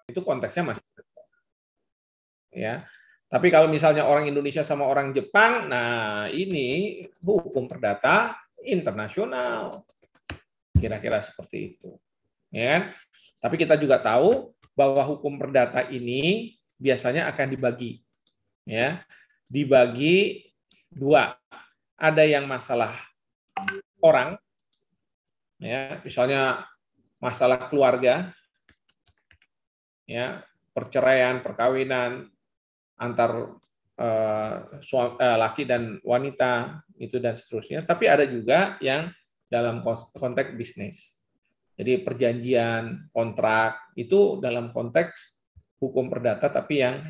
Itu konteksnya masih ya. Tapi kalau misalnya orang Indonesia sama orang Jepang, nah ini hukum perdata internasional. Kira-kira seperti itu. Ya kan? Tapi kita juga tahu bahwa hukum perdata ini biasanya akan dibagi. Ya. Dibagi dua. Ada yang masalah orang, ya, misalnya masalah keluarga, ya, perceraian, perkawinan antar laki dan wanita itu dan seterusnya. Tapi ada juga yang dalam konteks bisnis. Jadi perjanjian, kontrak itu dalam konteks hukum perdata, tapi yang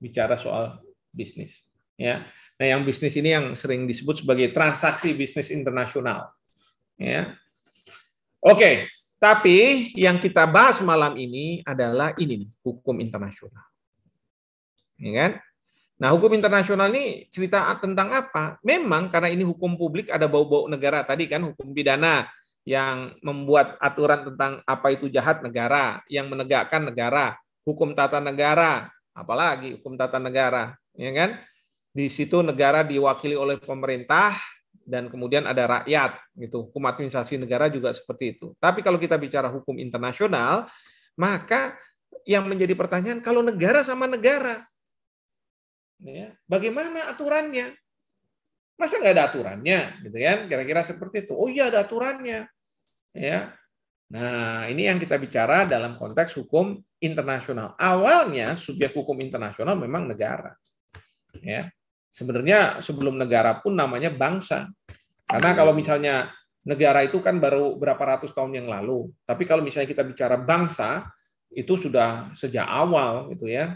bicara soal bisnis. Ya, nah yang bisnis ini yang sering disebut sebagai transaksi bisnis internasional. Ya, oke. Tapi yang kita bahas malam ini adalah ini nih, hukum internasional. Ya kan? Nah, hukum internasional ini cerita tentang apa? Memang karena ini hukum publik ada bau-bau negara tadi kan, hukum pidana yang membuat aturan tentang apa itu jahat negara, yang menegakkan negara, hukum tata negara, apalagi hukum tata negara, ya kan? Di situ negara diwakili oleh pemerintah dan kemudian ada rakyat gitu. Hukum administrasi negara juga seperti itu. Tapi kalau kita bicara hukum internasional, maka yang menjadi pertanyaan kalau negara sama negara, ya, bagaimana aturannya? Masa nggak ada aturannya, gitu kan? Kira-kira seperti itu. Oh iya ada aturannya, ya. Nah ini yang kita bicara dalam konteks hukum internasional. Awalnya subjek hukum internasional memang negara, ya. Sebenarnya sebelum negara pun namanya bangsa. Karena kalau misalnya negara itu kan baru berapa ratus tahun yang lalu. Tapi kalau misalnya kita bicara bangsa, itu sudah sejak awal, gitu ya.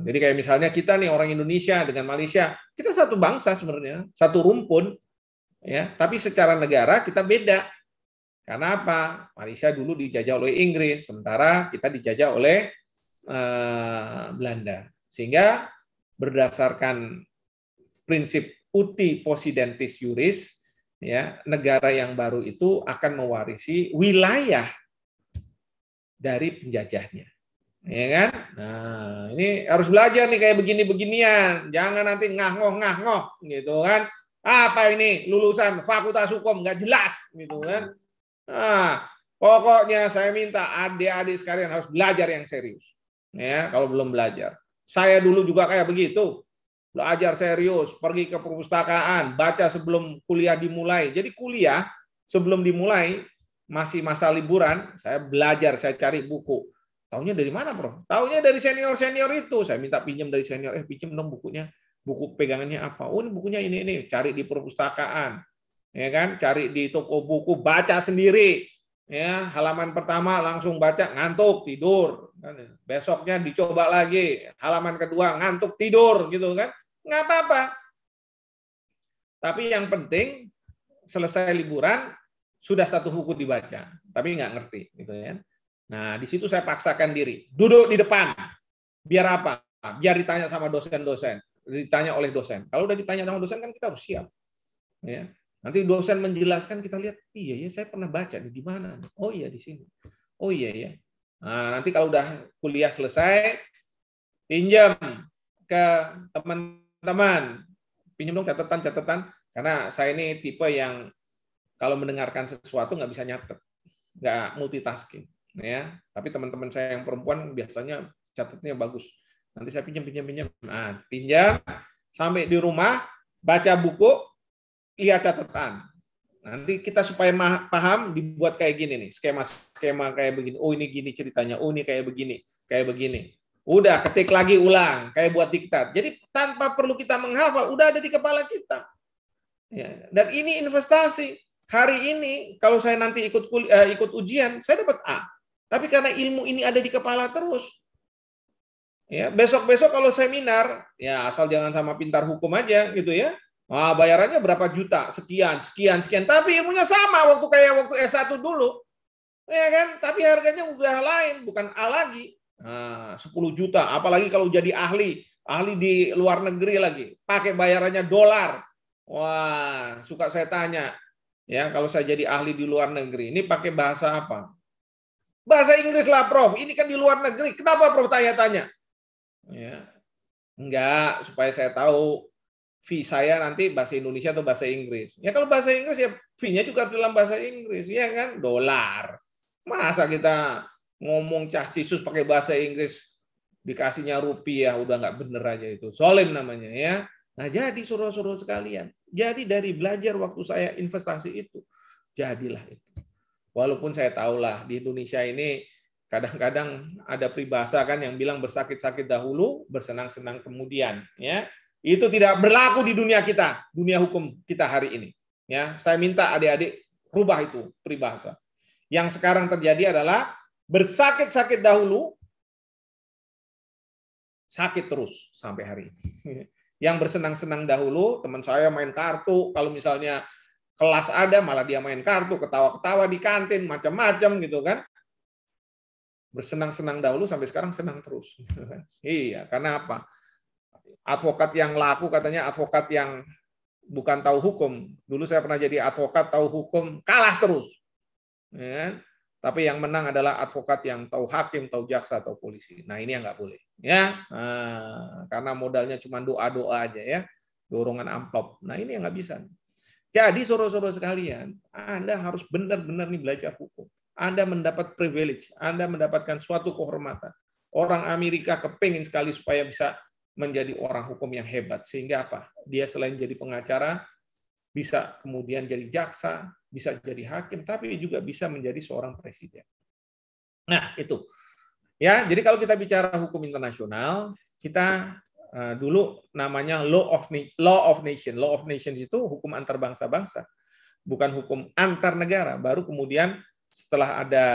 Jadi kayak misalnya kita nih orang Indonesia dengan Malaysia, kita satu bangsa sebenarnya, satu rumpun, ya. Tapi secara negara kita beda. Karena apa? Malaysia dulu dijajah oleh Inggris, sementara kita dijajah oleh Belanda. Sehingga berdasarkan prinsip uti possidentis juris, ya, negara yang baru itu akan mewarisi wilayah dari penjajahnya. Ya kan? Nah, ini harus belajar nih kayak begini-beginian. Jangan nanti ngah-ngoh gitu kan. Apa ini lulusan fakultas hukum nggak jelas gitu kan. Nah, pokoknya saya minta adik-adik sekalian harus belajar yang serius. Ya, kalau belum belajar. Saya dulu juga kayak begitu. Belajar serius, pergi ke perpustakaan, baca sebelum kuliah dimulai. Jadi kuliah sebelum dimulai, masih masa liburan, saya belajar, saya cari buku. Taunya dari mana, Bro? Taunya dari senior-senior itu. Saya minta pinjam dari senior, pinjam dong bukunya. Buku pegangannya apa? Oh, ini bukunya ini. Cari di perpustakaan. Ya kan? Cari di toko buku, baca sendiri. Ya, halaman pertama langsung baca, ngantuk, tidur. Besoknya dicoba lagi. Halaman kedua, ngantuk, tidur gitu kan. Nggak apa-apa. Tapi yang penting selesai liburan sudah satu buku dibaca, tapi nggak ngerti, gitu ya. Nah, di situ saya paksakan diri, duduk di depan, biar apa? Biar ditanya sama dosen-dosen, ditanya oleh dosen. Kalau udah ditanya sama dosen kan kita harus siap. Ya. Nanti dosen menjelaskan kita lihat, iya ya saya pernah baca di mana? Oh iya di sini. Oh iya ya. Nah, nanti kalau udah kuliah selesai, pinjam ke teman-teman, pinjam dong catatan, karena saya ini tipe yang kalau mendengarkan sesuatu nggak bisa nyatet, nggak multitasking, ya. Tapi teman-teman saya yang perempuan biasanya catatnya bagus. Nanti saya pinjam. Nah, pinjam sampai di rumah, baca buku, lihat catatan. Nanti kita supaya paham dibuat kayak gini nih, skema kayak begini. Oh ini gini ceritanya. Oh ini kayak begini. Udah ketik lagi ulang, kayak buat diktat. Jadi tanpa perlu kita menghafal, udah ada di kepala kita. Ya, dan ini investasi. Hari ini kalau saya nanti ikut ujian, saya dapat A. Tapi karena ilmu ini ada di kepala terus. Ya, besok-besok kalau seminar, ya asal jangan sama pintar hukum aja gitu ya. Nah, bayarannya berapa juta, sekian. Tapi ilmunya sama waktu S1 dulu. Ya kan? Tapi harganya udah lain, bukan A lagi. Nah, 10 juta, apalagi kalau jadi ahli di luar negeri lagi, pakai bayarannya dolar. Wah, suka saya tanya, Ya, kalau saya jadi ahli di luar negeri, ini pakai bahasa apa? Bahasa Inggris lah, Prof. Ini kan di luar negeri. Kenapa Prof tanya-tanya? Ya, enggak, supaya saya tahu fee saya nanti bahasa Indonesia atau bahasa Inggris. Ya kalau bahasa Inggris ya fee-nya juga dalam bahasa Inggris, ya kan? Dolar. Masa kita ngomong casisus pakai bahasa Inggris dikasihnya rupiah, udah nggak bener aja itu. Solim namanya ya. Nah, jadi suruh-suruh sekalian. Jadi dari belajar waktu saya investasi itu, jadilah itu. Walaupun saya tahulah di Indonesia ini kadang-kadang ada peribahasa kan yang bilang bersakit-sakit dahulu, bersenang-senang kemudian, ya. Itu tidak berlaku di dunia kita, dunia hukum kita hari ini. Ya, saya minta adik-adik rubah itu peribahasa. Yang sekarang terjadi adalah bersakit-sakit dahulu, sakit terus sampai hari ini. Yang bersenang-senang dahulu, teman saya main kartu, kalau misalnya kelas ada, malah dia main kartu, ketawa-ketawa di kantin, macam-macam gitu kan. Bersenang-senang dahulu sampai sekarang senang terus. Iya, karena apa? Advokat yang laku katanya advokat yang bukan tahu hukum. Dulu saya pernah jadi advokat tahu hukum, kalah terus. Ya. Tapi yang menang adalah advokat yang tahu hakim, tahu jaksa, tahu polisi. Nah, ini yang nggak boleh. Ya, karena modalnya cuma doa-doa aja ya, dorongan amplop. Nah, ini yang nggak bisa. Jadi, saudara-saudara sekalian, Anda harus benar-benar nih belajar hukum. Anda mendapat privilege, Anda mendapatkan suatu kehormatan. Orang Amerika kepingin sekali supaya bisa menjadi orang hukum yang hebat. Sehingga apa? Dia selain jadi pengacara, bisa kemudian jadi jaksa, bisa jadi hakim, tapi juga bisa menjadi seorang presiden. Nah, itu. Ya, jadi kalau kita bicara hukum internasional, kita dulu namanya law of nation. Law of nations itu hukum antar bangsa-bangsa, bukan hukum antar negara. Baru kemudian setelah ada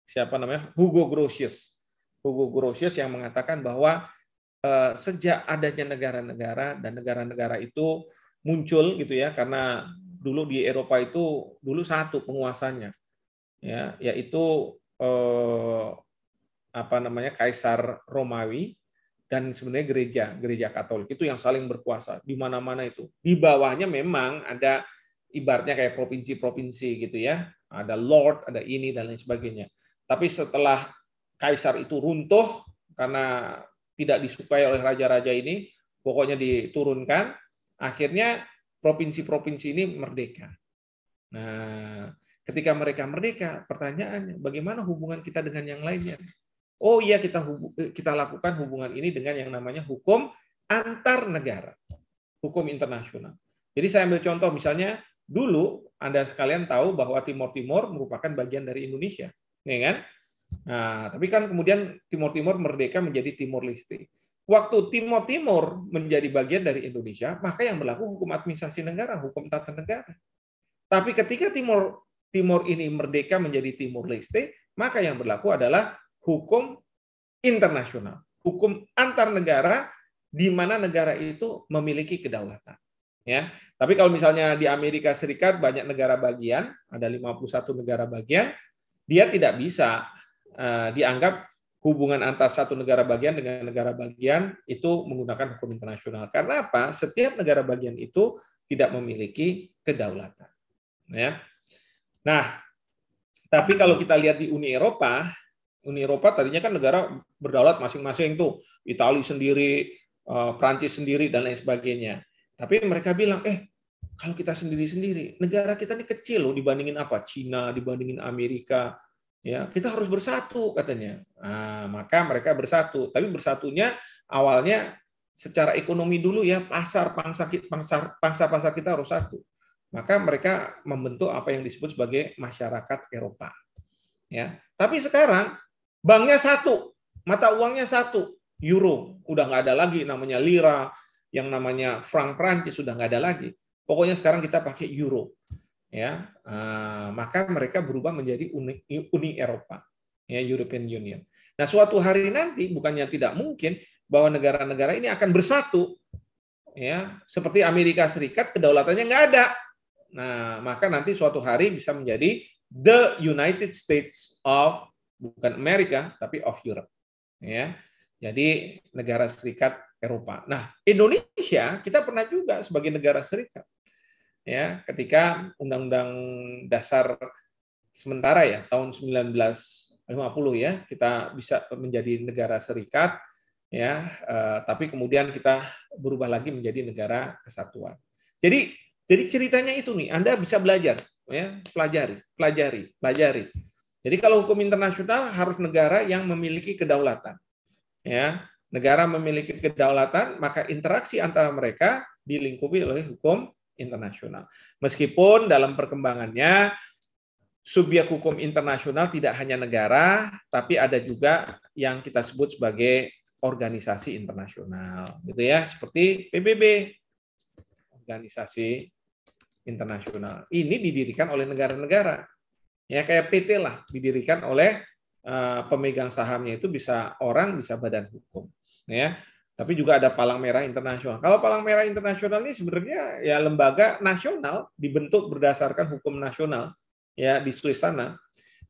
siapa namanya? Hugo Grotius yang mengatakan bahwa sejak adanya negara-negara dan negara-negara itu muncul gitu ya, karena dulu di Eropa itu dulu satu penguasanya, ya, yaitu Kaisar Romawi dan sebenarnya gereja Katolik itu yang saling berkuasa di mana-mana itu. Di bawahnya memang ada ibaratnya kayak provinsi-provinsi gitu ya, ada lord, ada ini dan lain sebagainya. Tapi setelah kaisar itu runtuh karena tidak disukai oleh raja-raja ini, pokoknya diturunkan, akhirnya provinsi-provinsi ini merdeka. Nah, ketika mereka merdeka, pertanyaannya, bagaimana hubungan kita dengan yang lainnya? Oh iya, kita lakukan hubungan ini dengan yang namanya hukum antar negara, hukum internasional. Jadi saya ambil contoh, misalnya dulu Anda sekalian tahu bahwa Timor Timur merupakan bagian dari Indonesia, ya kan? Nah, tapi kan kemudian Timor Timur merdeka menjadi Timor Leste. Waktu Timor Timur menjadi bagian dari Indonesia, maka yang berlaku hukum administrasi negara, hukum tata negara. Tapi ketika Timor ini merdeka menjadi Timor Leste, maka yang berlaku adalah hukum internasional, hukum antar negara di mana negara itu memiliki kedaulatan. Ya, tapi kalau misalnya di Amerika Serikat banyak negara bagian, ada 51 negara bagian, dia tidak bisa dianggap hubungan antar satu negara bagian dengan negara bagian itu menggunakan hukum internasional. Karena apa? Setiap negara bagian itu tidak memiliki kedaulatan. Ya. Nah, tapi kalau kita lihat di Uni Eropa tadinya kan negara berdaulat masing-masing tuh, Italia sendiri, Prancis sendiri dan lain sebagainya. Tapi mereka bilang, kalau kita sendiri-sendiri, negara kita ini kecil loh dibandingin apa? Cina, dibandingin Amerika. Ya, kita harus bersatu katanya. Nah, maka mereka bersatu. Tapi bersatunya awalnya secara ekonomi dulu ya, pangsa pasar kita harus satu. Maka mereka membentuk apa yang disebut sebagai masyarakat Eropa. Ya, tapi sekarang banknya satu, mata uangnya satu, euro. Udah nggak ada lagi namanya lira, yang namanya frank Prancis sudah nggak ada lagi. Pokoknya sekarang kita pakai euro. Ya, maka mereka berubah menjadi Uni Eropa, ya, European Union. Nah, suatu hari nanti bukannya tidak mungkin bahwa negara-negara ini akan bersatu, ya, seperti Amerika Serikat kedaulatannya nggak ada. Nah, maka nanti suatu hari bisa menjadi the United States of bukan Amerika tapi of Europe, ya. Jadi negara serikat Eropa. Nah, Indonesia kita pernah juga sebagai negara serikat. ya ketika Undang-Undang Dasar sementara ya tahun 1950 ya kita bisa menjadi negara serikat ya, tapi kemudian kita berubah lagi menjadi negara kesatuan. Jadi ceritanya itu nih, Anda bisa belajar ya, pelajari. Jadi kalau hukum internasional harus negara yang memiliki kedaulatan. Ya, negara memiliki kedaulatan, maka interaksi antara mereka dilingkupi oleh hukum internasional. Meskipun dalam perkembangannya subjek hukum internasional tidak hanya negara, tapi ada juga yang kita sebut sebagai organisasi internasional, gitu ya, seperti PBB, organisasi internasional. Ini didirikan oleh negara-negara. Ya kayak PT lah, didirikan oleh pemegang sahamnya itu bisa orang, bisa badan hukum. Ya, tapi juga ada Palang Merah Internasional. Kalau Palang Merah Internasional ini sebenarnya ya lembaga nasional, dibentuk berdasarkan hukum nasional ya di Swiss sana.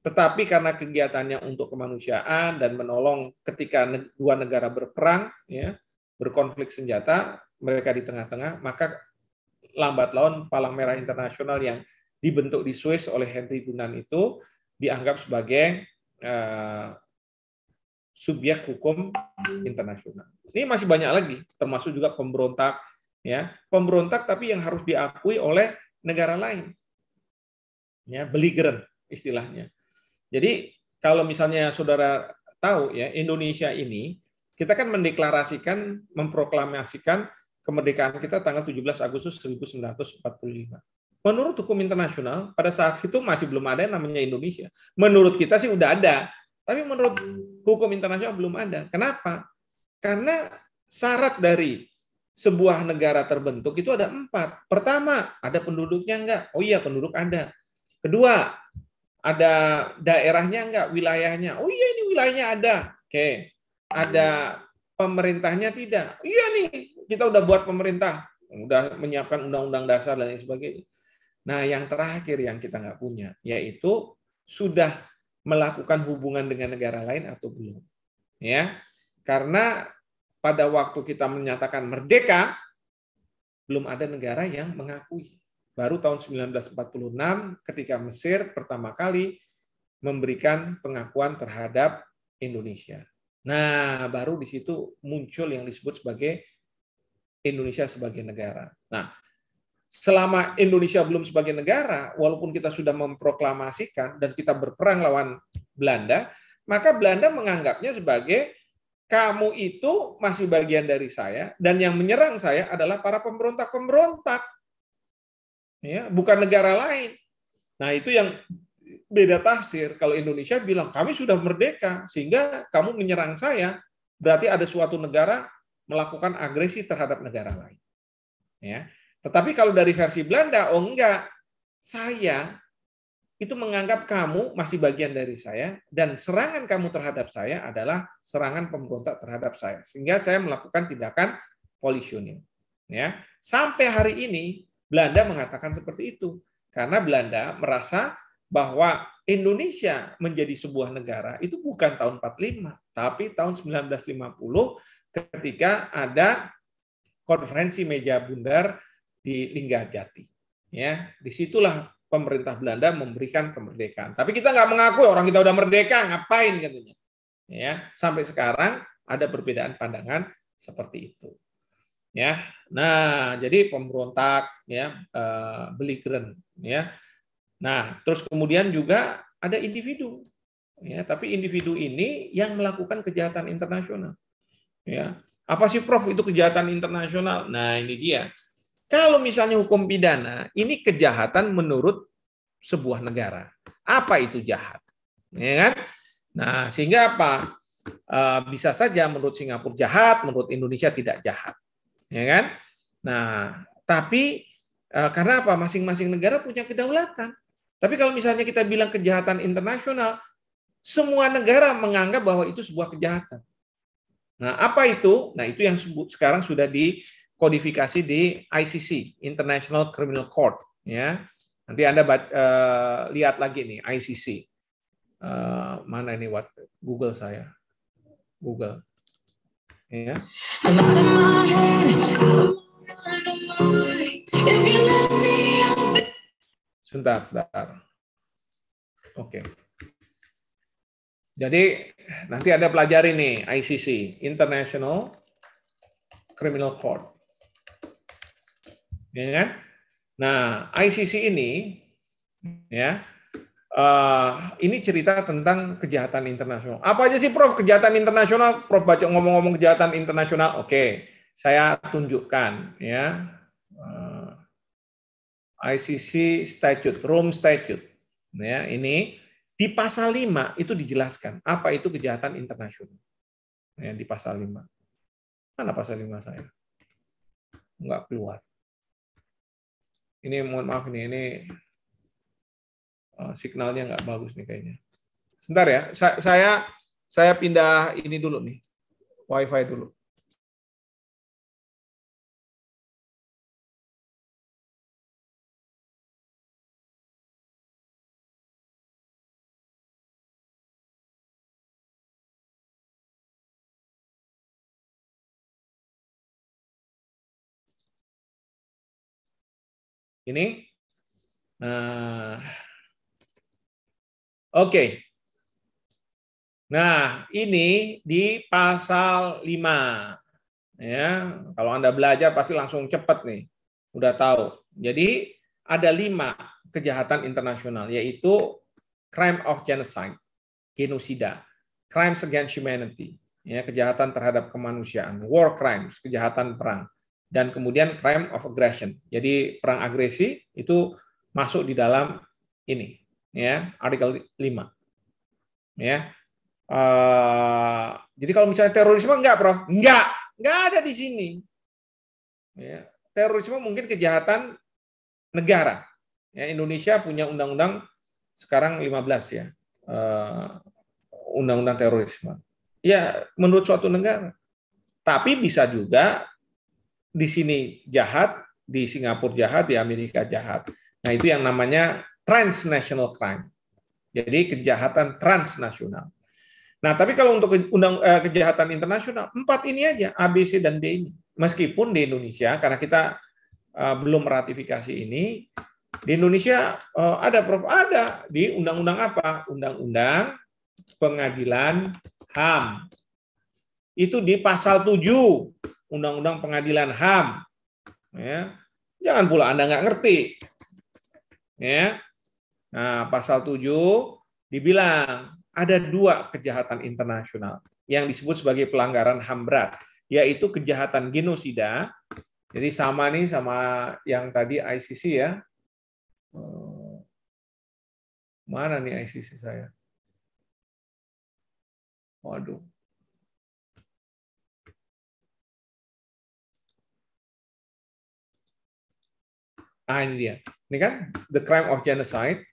Tetapi karena kegiatannya untuk kemanusiaan dan menolong ketika dua negara berperang, ya, berkonflik senjata, mereka di tengah-tengah, maka lambat laun Palang Merah Internasional yang dibentuk di Swiss oleh Henry Dunant itu dianggap sebagai subjek hukum internasional. Ini masih banyak lagi, termasuk juga pemberontak, ya, pemberontak tapi yang harus diakui oleh negara lain, ya, belligerent istilahnya. Jadi kalau misalnya saudara tahu ya Indonesia ini, kita kan mendeklarasikan, memproklamasikan kemerdekaan kita tanggal 17 Agustus 1945. Menurut hukum internasional, pada saat itu masih belum ada yang namanya Indonesia. Menurut kita sih udah ada, tapi menurut hukum internasional belum ada. Kenapa? Karena syarat dari sebuah negara terbentuk itu ada 4. Pertama, ada penduduknya enggak? Oh iya, penduduk ada. Kedua, ada daerahnya enggak? Wilayahnya? Oh iya, ini wilayahnya ada. Oke. Ada pemerintahnya tidak? Iya nih, kita udah buat pemerintah. Udah menyiapkan undang-undang dasar dan lain sebagainya. Nah, yang terakhir yang kita nggak punya, yaitu sudah melakukan hubungan dengan negara lain atau belum. Ya, karena pada waktu kita menyatakan merdeka, belum ada negara yang mengakui. Baru tahun 1946, ketika Mesir pertama kali memberikan pengakuan terhadap Indonesia. Nah, baru di situ muncul yang disebut sebagai Indonesia sebagai negara. Nah, selama Indonesia belum sebagai negara, walaupun kita sudah memproklamasikan dan kita berperang lawan Belanda, maka Belanda menganggapnya sebagai kamu itu masih bagian dari saya dan yang menyerang saya adalah para pemberontak-pemberontak, ya, bukan negara lain. Nah itu yang beda tafsir. Kalau Indonesia bilang kami sudah merdeka sehingga kamu menyerang saya, berarti ada suatu negara melakukan agresi terhadap negara lain. Ya. Tetapi kalau dari versi Belanda, oh enggak, saya itu menganggap kamu masih bagian dari saya dan serangan kamu terhadap saya adalah serangan pemberontak terhadap saya, sehingga saya melakukan tindakan polisionil. Ya, sampai hari ini Belanda mengatakan seperti itu karena Belanda merasa bahwa Indonesia menjadi sebuah negara itu bukan tahun 45, tapi tahun 1950 ketika ada konferensi meja bundar di Linggarjati. Ya, disitulah pemerintah Belanda memberikan kemerdekaan. Tapi kita nggak mengakui orang kita udah merdeka, ngapain katanya. Ya, sampai sekarang ada perbedaan pandangan seperti itu. Ya, nah jadi pemberontak, ya, belligerent, ya. Nah, terus kemudian juga ada individu, ya. Tapi individu ini yang melakukan kejahatan internasional. Ya, apa sih Prof itu kejahatan internasional? Nah ini dia. Kalau misalnya hukum pidana, ini kejahatan menurut sebuah negara. Apa itu jahat? Ya kan? Nah, sehingga apa? Bisa saja menurut Singapura jahat, menurut Indonesia tidak jahat. Ya kan? Nah, tapi karena apa? Masing-masing negara punya kedaulatan. Tapi kalau misalnya kita bilang kejahatan internasional, semua negara menganggap bahwa itu sebuah kejahatan. Nah, apa itu? Nah, itu yang sekarang sudah dikodifikasi di ICC, International Criminal Court. Ya, nanti Anda lihat lagi nih ICC. Mana ini? Google saya. Google. Ya. Sebentar. Oke. Jadi nanti ada pelajari nih ICC, International Criminal Court. Ya kan? Nah, ICC ini ya ini cerita tentang kejahatan internasional. Apa aja sih Prof kejahatan internasional? Prof baca ngomong-ngomong kejahatan internasional. Oke, saya tunjukkan ya. ICC Statute, Rome Statute. Ya, ini di pasal 5 itu dijelaskan apa itu kejahatan internasional. Ya, di pasal 5. Mana pasal 5 saya? Enggak keluar. Ini mohon maaf ini signalnya nggak bagus nih kayaknya. Sebentar ya, saya pindah ini dulu nih, WiFi dulu. Ini, oke. Nah, ini di pasal 5. Ya, kalau Anda belajar pasti langsung cepat nih. Udah tahu. Jadi ada 5 kejahatan internasional, yaitu crime of genocide, genosida, crimes against humanity, ya, kejahatan terhadap kemanusiaan, war crimes, kejahatan perang, dan kemudian crime of aggression. Jadi perang agresi itu masuk di dalam ini, ya, artikel 5. Ya. Jadi kalau misalnya terorisme enggak, Prof? Enggak ada di sini. Ya. Terorisme mungkin kejahatan negara. Ya, Indonesia punya undang-undang sekarang 15 ya, undang-undang terorisme. Ya, menurut suatu negara. Tapi bisa juga di sini jahat, di Singapura jahat, di Amerika jahat. Nah, itu yang namanya transnational crime. Jadi kejahatan transnasional. Nah, tapi kalau untuk kejahatan internasional, 4 ini aja, A, B, C, dan D ini. Meskipun di Indonesia, karena kita belum ratifikasi ini, di Indonesia ada di undang-undang apa? Undang-undang Pengadilan HAM. Itu di pasal 7, Undang-Undang Pengadilan HAM. Ya. Jangan pula Anda nggak ngerti. Ya. Nah, pasal 7 dibilang ada 2 kejahatan internasional yang disebut sebagai pelanggaran HAM berat, yaitu kejahatan genosida. Jadi sama nih sama yang tadi ICC ya. Mana nih ICC saya? Waduh. Nah, ini dia. Ini kan the crime of genocide,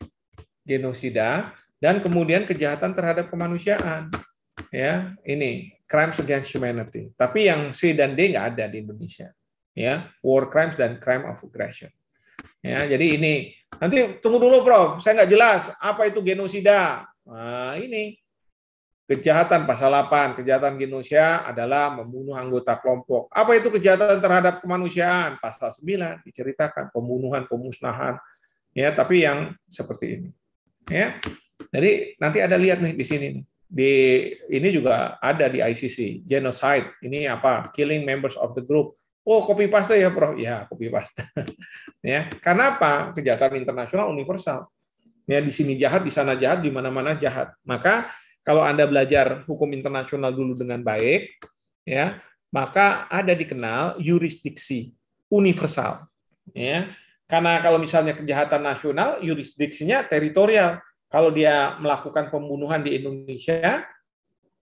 genosida, dan kemudian kejahatan terhadap kemanusiaan. Ya, ini crimes against humanity. Tapi yang C dan D nggak ada di Indonesia. Ya, war crimes dan crime of aggression. Ya, jadi ini nanti tunggu dulu, Prof. Saya nggak jelas apa itu genosida. Nah, ini kejahatan pasal 8, kejahatan genosida adalah membunuh anggota kelompok. Apa itu kejahatan terhadap kemanusiaan? Pasal 9 diceritakan pembunuhan, pemusnahan. Ya, tapi yang seperti ini. Ya. Jadi nanti ada lihat nih di sini nih. Ini juga ada di ICC, genocide. Ini apa? Killing members of the group. Oh, copy paste ya, Prof. Ya, copy paste. Ya, karena apa? Kejahatan internasional universal. Ya, di sini jahat, di sana jahat, di mana-mana jahat. Maka kalau Anda belajar hukum internasional dulu dengan baik, ya, maka ada dikenal yurisdiksi universal. Ya, karena kalau misalnya kejahatan nasional, yurisdiksinya teritorial. Kalau dia melakukan pembunuhan di Indonesia,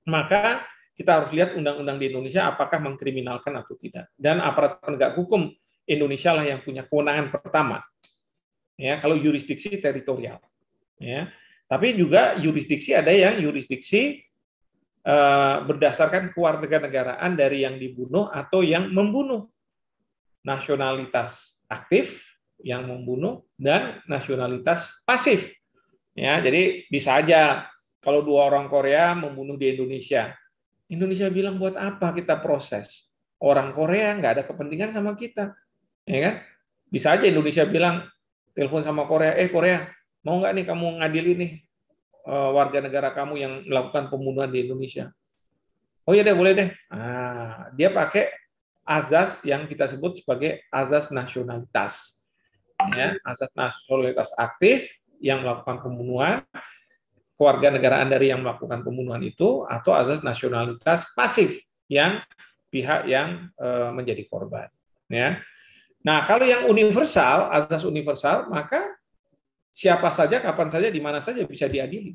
maka kita harus lihat undang-undang di Indonesia apakah mengkriminalkan atau tidak. Dan aparat penegak hukum Indonesia lah yang punya kewenangan pertama. Ya, kalau yurisdiksi teritorial. Ya. Tapi juga yurisdiksi ada yang yurisdiksi berdasarkan kewarganegaraan dari yang dibunuh atau yang membunuh. Nasionalitas aktif yang membunuh dan nasionalitas pasif. Ya, jadi bisa aja kalau 2 orang Korea membunuh di Indonesia. Indonesia bilang buat apa kita proses? Orang Korea nggak ada kepentingan sama kita. Ya kan? Bisa aja Indonesia bilang telepon sama Korea, Korea, mau nggak nih kamu ngadili nih warga negara kamu yang melakukan pembunuhan di Indonesia? Oh iya deh, boleh deh. Nah, dia pakai azas yang kita sebut sebagai azas nasionalitas. Ya, azas nasionalitas aktif yang melakukan pembunuhan, kewarganegaraan dari yang melakukan pembunuhan itu, atau azas nasionalitas pasif yang pihak yang menjadi korban. Ya. Nah, kalau yang universal, azas universal, maka siapa saja, kapan saja, di mana saja bisa diadili.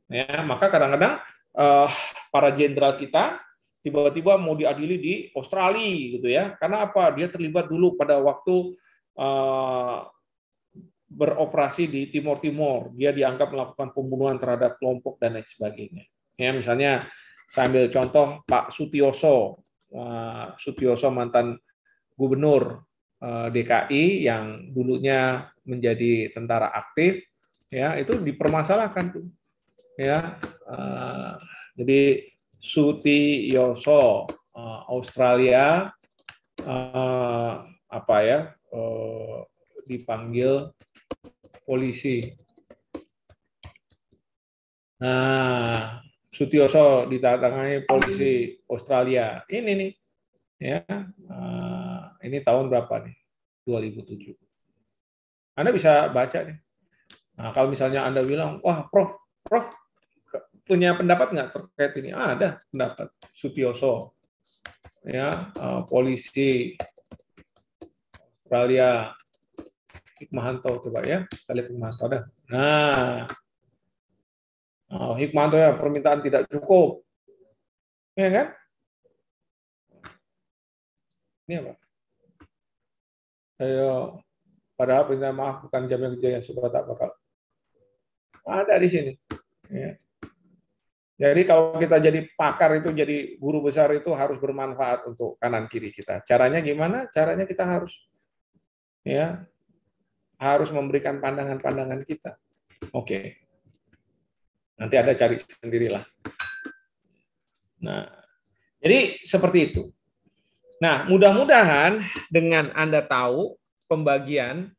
Ya, maka kadang-kadang para jenderal kita tiba-tiba mau diadili di Australia gitu ya. Karena apa? Dia terlibat dulu pada waktu beroperasi di Timor Timur. Dia dianggap melakukan pembunuhan terhadap kelompok dan lain sebagainya. Ya, misalnya saya ambil contoh Pak Sutioso. Sutioso mantan gubernur DKI yang dulunya menjadi tentara aktif, ya itu dipermasalahkan tuh. Ya, jadi Sutioso Australia dipanggil polisi. Nah, Sutioso ditandatangani polisi Australia. Ini nih, ya, ini tahun berapa nih? 2007. Anda bisa baca nih. Nah, kalau misalnya Anda bilang, wah, Prof punya pendapat nggak terkait ini? Ada pendapat. Sutioso, ya, polisi Australia, Hikmahanto, coba ya, kita lihat Hikmahanto ada. Nah, Hikmahanto ya, permintaan tidak cukup, ya kan? Ini apa? Ayo, padahal permintaan maaf bukan jaminan kejadian sebab tak bakal. Ada di sini. Ya. Jadi kalau kita jadi pakar itu, jadi guru besar itu harus bermanfaat untuk kanan kiri kita. Caranya gimana? Caranya kita harus memberikan pandangan-pandangan kita. Oke. Nanti Anda cari sendirilah. Nah, jadi seperti itu. Nah, mudah-mudahan dengan Anda tahu pembagian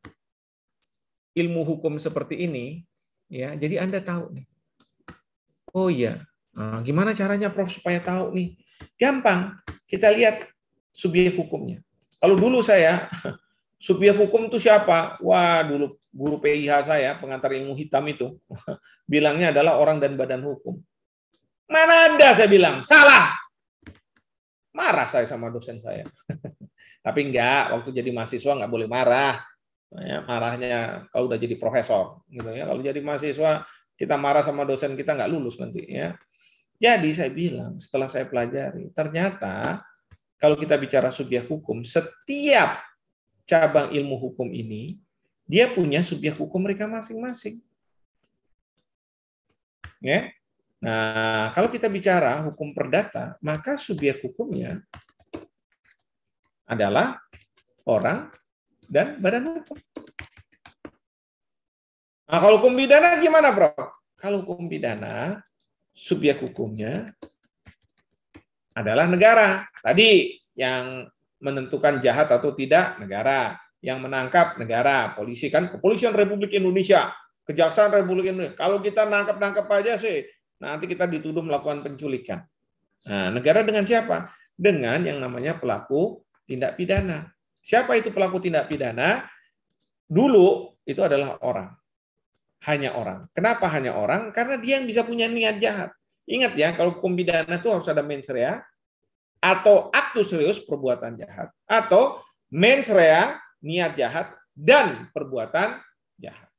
ilmu hukum seperti ini, ya, jadi Anda tahu nih. Oh iya, gimana caranya Prof supaya tahu nih? Gampang, kita lihat subjek hukumnya. Kalau dulu saya, subjek hukum itu siapa? Wah, dulu guru PIH saya, pengantar ilmu hitam itu, bilangnya adalah orang dan badan hukum. Mana ada, saya bilang, salah. Marah saya sama dosen saya. Tapi enggak, waktu jadi mahasiswa enggak boleh marah. Ya, marahnya kalau udah jadi profesor. Gitu ya. Kalau jadi mahasiswa, kita marah sama dosen kita nggak lulus nanti. Ya. Jadi saya bilang, setelah saya pelajari, ternyata kalau kita bicara subjek hukum, setiap cabang ilmu hukum ini, dia punya subjek hukum mereka masing-masing. Ya. Nah, kalau kita bicara hukum perdata, maka subjek hukumnya adalah orang dan badan hukum. Nah, kalau hukum pidana gimana, Bro? Kalau hukum pidana, subjek hukumnya adalah negara. Tadi yang menentukan jahat atau tidak, negara. Yang menangkap, negara. Polisi kan, Kepolisian Republik Indonesia, Kejaksaan Republik Indonesia. Kalau kita nangkap-nangkap aja sih, nanti kita dituduh melakukan penculikan. Nah, negara dengan siapa? Dengan yang namanya pelaku tindak pidana. Siapa itu pelaku tindak pidana? Dulu itu adalah orang. Hanya orang. Kenapa hanya orang? Karena dia yang bisa punya niat jahat. Ingat ya, kalau hukum pidana itu harus ada mens rea, atau actus reus, perbuatan jahat, atau mens rea, niat jahat, dan perbuatan jahat.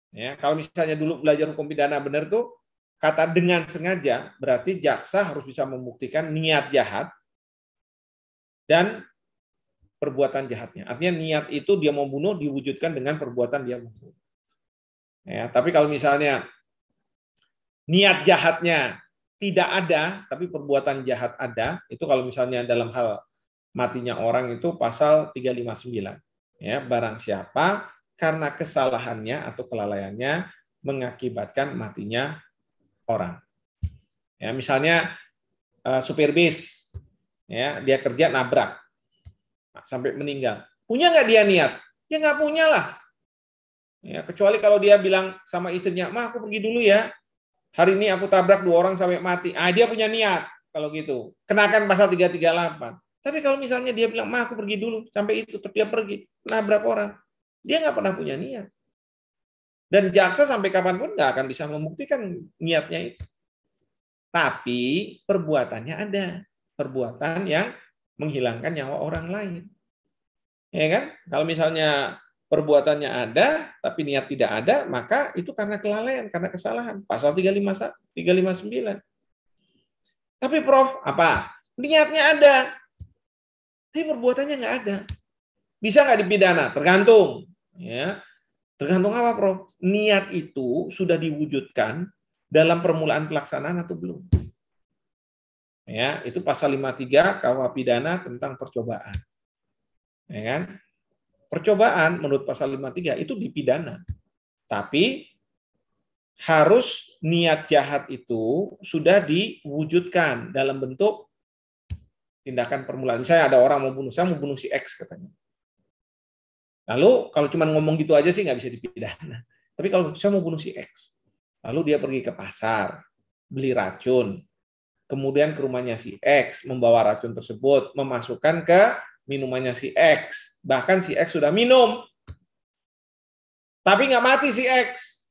Ya, kalau misalnya dulu belajar hukum pidana benar tuh, kata dengan sengaja, berarti jaksa harus bisa membuktikan niat jahat dan perbuatan jahatnya. Artinya niat itu dia mau bunuh diwujudkan dengan perbuatan dia membunuh. Ya, tapi kalau misalnya niat jahatnya tidak ada, tapi perbuatan jahat ada, itu kalau misalnya dalam hal matinya orang itu pasal 359. Ya, barang siapa karena kesalahannya atau kelalaiannya mengakibatkan matinya orang. Ya, misalnya supir bis, ya, dia kerja nabrak sampai meninggal. Punya nggak dia niat? Ya nggak punya lah. Ya, kecuali kalau dia bilang sama istrinya, "Ma, aku pergi dulu ya. Hari ini aku tabrak 2 orang sampai mati." Ah, dia punya niat kalau gitu. Kenakan pasal 338. Tapi kalau misalnya dia bilang, "Ma, aku pergi dulu," sampai itu dia pergi, nabrak orang. Dia nggak pernah punya niat. Dan jaksa sampai kapanpun nggak akan bisa membuktikan niatnya itu. Tapi perbuatannya ada. Perbuatan yang menghilangkan nyawa orang lain. Ya kan? Kalau misalnya perbuatannya ada, tapi niat tidak ada, maka itu karena kelalaian, karena kesalahan. Pasal 359. Tapi Prof, apa? Niatnya ada, tapi perbuatannya nggak ada. Bisa nggak dipidana? Tergantung. Ya. Tergantung apa, Prof? Niat itu sudah diwujudkan dalam permulaan pelaksanaan atau belum? Ya, itu pasal 53 KUH pidana tentang percobaan. Ya kan? Percobaan menurut pasal 53 itu dipidana. Tapi harus niat jahat itu sudah diwujudkan dalam bentuk tindakan permulaan. Misalnya ada orang mau bunuh, saya mau bunuh si X katanya. Lalu kalau cuma ngomong gitu aja sih nggak bisa dipidana. Tapi kalau saya mau bunuh si X, lalu dia pergi ke pasar, beli racun, kemudian ke rumahnya si X, membawa racun tersebut, memasukkan ke minumannya si X. Bahkan si X sudah minum, tapi nggak mati si X.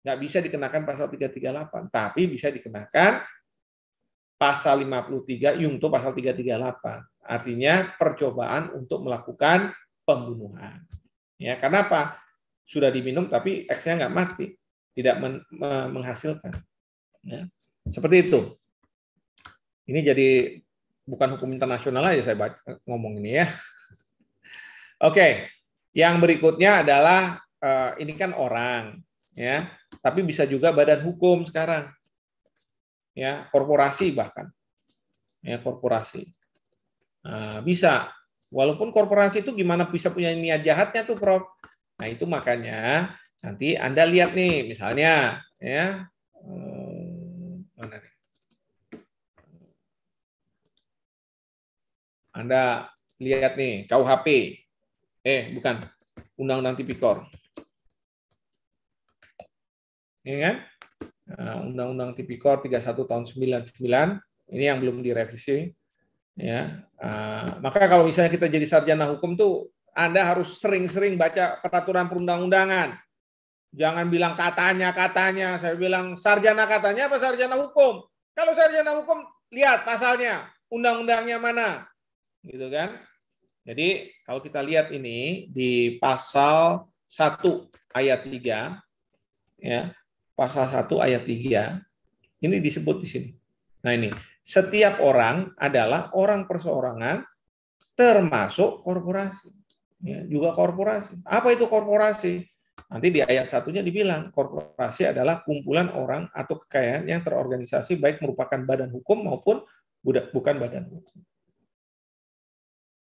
Nggak bisa dikenakan pasal 338, tapi bisa dikenakan pasal 53, yungto pasal 338. Artinya percobaan untuk melakukan pembunuhan. Ya, karena apa? Sudah diminum tapi X-nya nggak mati, tidak menghasilkan. Ya, seperti itu. Ini jadi bukan hukum internasional aja saya ngomong ini ya. Oke, yang berikutnya adalah ini kan orang, ya, tapi bisa juga badan hukum sekarang, ya, korporasi bahkan, ya, korporasi. Nah, bisa. Walaupun korporasi itu gimana bisa punya niat jahatnya tuh, Prof. Nah, itu makanya nanti Anda lihat nih, misalnya ya, mana nih? Anda lihat nih, KUHP. Bukan. Undang-Undang Tipikor. Ini kan? Undang-Undang Tipikor 31 tahun 99, ini yang belum direvisi. Ya, maka kalau misalnya kita jadi sarjana hukum tuh Anda harus sering-sering baca peraturan perundang-undangan. Jangan bilang katanya. Saya bilang sarjana katanya apa sarjana hukum? Kalau sarjana hukum lihat pasalnya, undang-undangnya mana, gitu kan? Jadi kalau kita lihat ini di pasal 1 ayat 3, ya, pasal 1 ayat 3, ini disebut di sini. Nah ini, setiap orang adalah orang perseorangan termasuk korporasi. Ya, juga korporasi. Apa itu korporasi? Nanti di ayat 1-nya dibilang, korporasi adalah kumpulan orang atau kekayaan yang terorganisasi baik merupakan badan hukum maupun bukan badan hukum.